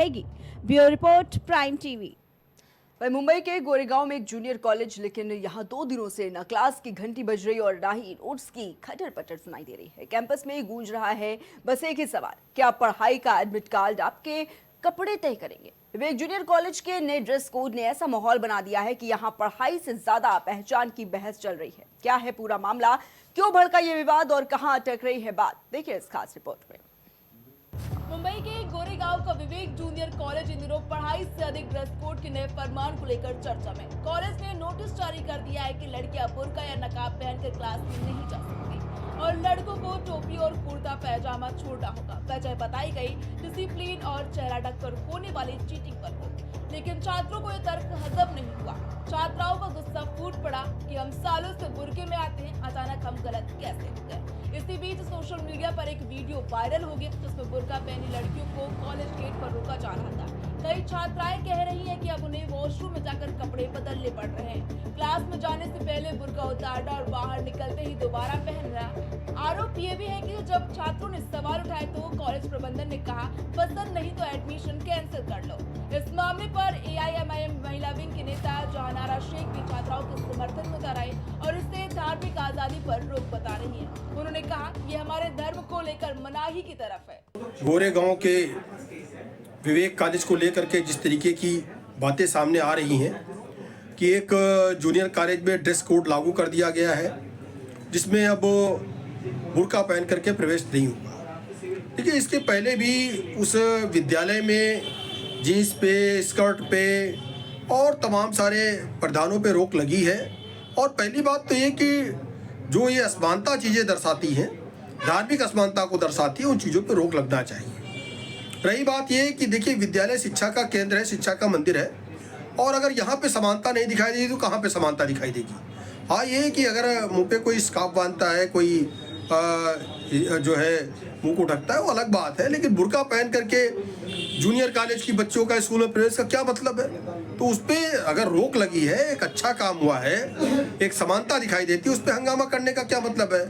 जाएगी। Bureau report prime TV. वही मुंबई के गोरेगांव में एक जूनियर कॉलेज, लेकिन यहाँ 2 दिनों से न क्लास की घंटी बज रही और ना ही नोट्स की खटर पटर सुनाई दे रही है। कैंपस में गूंज रहा है बस एक ही सवाल, क्या पढ़ाई का एडमिट कार्ड आपके कपड़े तय करेंगे? विवेक जूनियर कॉलेज के नए ड्रेस कोड ने ऐसा माहौल बना दिया है कि यहाँ पढ़ाई से ज्यादा पहचान की बहस चल रही है। क्या है पूरा मामला, क्यों भड़का ये विवाद और कहाँ अटक रही है बात, देखिए इस खास रिपोर्ट में। मुंबई के गोरेगांव का विवेक जूनियर कॉलेज इन दिनों पढ़ाई से अधिक ड्रेस कोड के नए फरमान को लेकर चर्चा में। कॉलेज ने नोटिस जारी कर दिया है कि लड़कियां बुर्का या नकाब पहनकर क्लास में नहीं जा सकती और लड़कों को टोपी और कुर्ता पैजामा छोड़ना होगा। वजह बताई गई डिसिप्लिन और चेहरा ढककर होने वाली चीटिंग पर हो, लेकिन छात्रों को यह तर्क हजम नहीं हुआ। छात्राओं का गुस्सा फूट पड़ा कि हम सालों से बुर्के में आते हैं, अचानक हम गलत कैसे हो गए। इसी बीच सोशल मीडिया पर एक वीडियो वायरल हो गया जिसमें बुर्का पहनी लड़कियों को कॉलेज गेट पर रोका जा रहा था। कई छात्राएं कह रही हैं कि अब उन्हें वॉशरूम में जाकर कपड़े बदलने पड़ रहे हैं। क्लास में जाने से पहले बुर्का उतारना और बाहर निकलते ही दोबारा पहनना। आरोप ये भी है कि जब छात्रों ने सवाल उठाए तो कॉलेज प्रबंधन ने कहा पसंद नहीं तो एडमिशन कैंसिल कर लो। इस मामले पर AIMIM महिला विंग के नेता जहानारा शेख भी छात्राओं के समर्थन में उतर आए और इससे धार्मिक आजादी पर रोक बता रही है। उन्होंने कहा ये हमारे धर्म को लेकर मनाही की तरफ है। गोरेगांव के विवेक कॉलेज को लेकर के जिस तरीके की बातें सामने आ रही हैं कि एक जूनियर कॉलेज में ड्रेस कोड लागू कर दिया गया है जिसमें अब बुर्का पहन करके प्रवेश नहीं होगा। देखिए, इसके पहले भी उस विद्यालय में जीन्स पे, स्कर्ट पे और तमाम सारे परिधानों पे रोक लगी है। और पहली बात तो ये कि जो ये असमानता चीज़ें दर्शाती हैं, धार्मिक असमानता को दर्शाती है, उन चीज़ों पे रोक लगना चाहिए। रही बात ये कि देखिए, विद्यालय शिक्षा का केंद्र है, शिक्षा का मंदिर है, और अगर यहाँ पे समानता नहीं दिखाई देगी तो कहाँ पे समानता दिखाई देगी। हाँ, ये कि अगर मुंह पे कोई स्कार्फ बांधता है, कोई जो है मुंह को ढकता है, वो अलग बात है, लेकिन बुर्का पहन करके जूनियर कॉलेज की बच्चों का स्कूल में प्रवेश का क्या मतलब है? तो उस पर अगर रोक लगी है, एक अच्छा काम हुआ है, एक समानता दिखाई देती है, उस पर हंगामा करने का क्या मतलब है,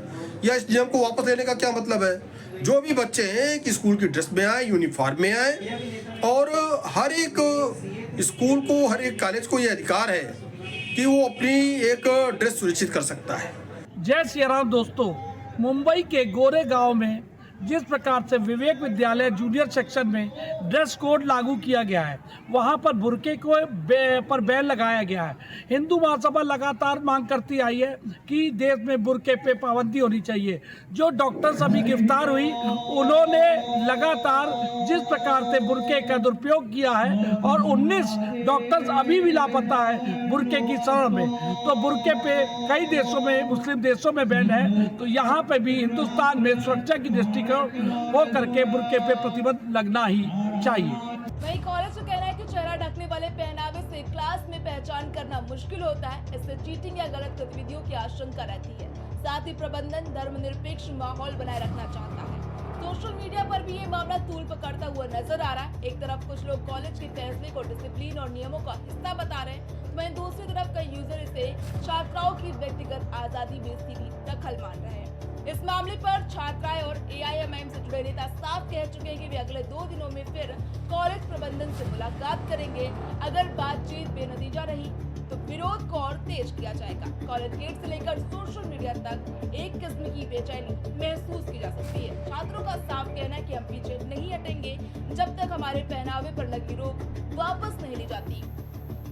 या इस नियम को वापस लेने का क्या मतलब है? जो भी बच्चे हैं कि स्कूल की ड्रेस में आए, यूनिफॉर्म में आए, और हर एक स्कूल को, हर एक कॉलेज को ये अधिकार है कि वो अपनी एक ड्रेस सुनिश्चित कर सकता है। जय श्री राम दोस्तों, मुंबई के गोरेगांव में जिस प्रकार से विवेक विद्यालय जूनियर सेक्शन में ड्रेस कोड लागू किया गया है, वहां पर बुर्के को पर बैन लगाया गया है। हिंदू महासभा लगातार मांग करती आई है कि देश में बुर्के पे पाबंदी होनी चाहिए। जो डॉक्टर्स अभी गिरफ्तार हुई, उन्होंने लगातार जिस प्रकार से बुर्के का दुरुपयोग किया है और 19 डॉक्टर्स अभी भी लापता है बुर्के की शरण में। तो बुर्के पे कई देशों में, मुस्लिम देशों में बैन है, तो यहाँ पे भी हिंदुस्तान में सुरक्षा की दृष्टि वो करके बुर्के पे प्रतिबंध लगना ही चाहिए। वहीं कॉलेज का कहना है कि चेहरा ढकने वाले पहनावे से क्लास में पहचान करना मुश्किल होता है, इससे चीटिंग या गलत गतिविधियों की आशंका रहती है। साथ ही प्रबंधन धर्मनिरपेक्ष माहौल बनाए रखना चाहता है। सोशल मीडिया पर भी ये मामला तूल पकड़ता हुआ नजर आ रहा है। एक तरफ कुछ लोग कॉलेज के फैसले को डिसिप्लिन और नियमों का हिस्सा बता रहे हैं, वहीं दूसरी तरफ कई यूजर इसे छात्राओं की व्यक्तिगत आजादी में सीधी दखल मान रहे हैं। इस मामले पर छात्राएं और AIMIM से जुड़े नेता साफ कह चुके हैं कि वे अगले 2 दिनों में फिर कॉलेज प्रबंधन से मुलाकात करेंगे। अगर बातचीत बेनतीजा रही तो विरोध को और तेज किया जाएगा। कॉलेज गेट से लेकर सोशल मीडिया तक एक किस्म की बेचैनी महसूस की जा सकती है। छात्रों का साफ कहना है कि हम पीछे नहीं हटेंगे जब तक हमारे पहनावे पर लगी रोक वापस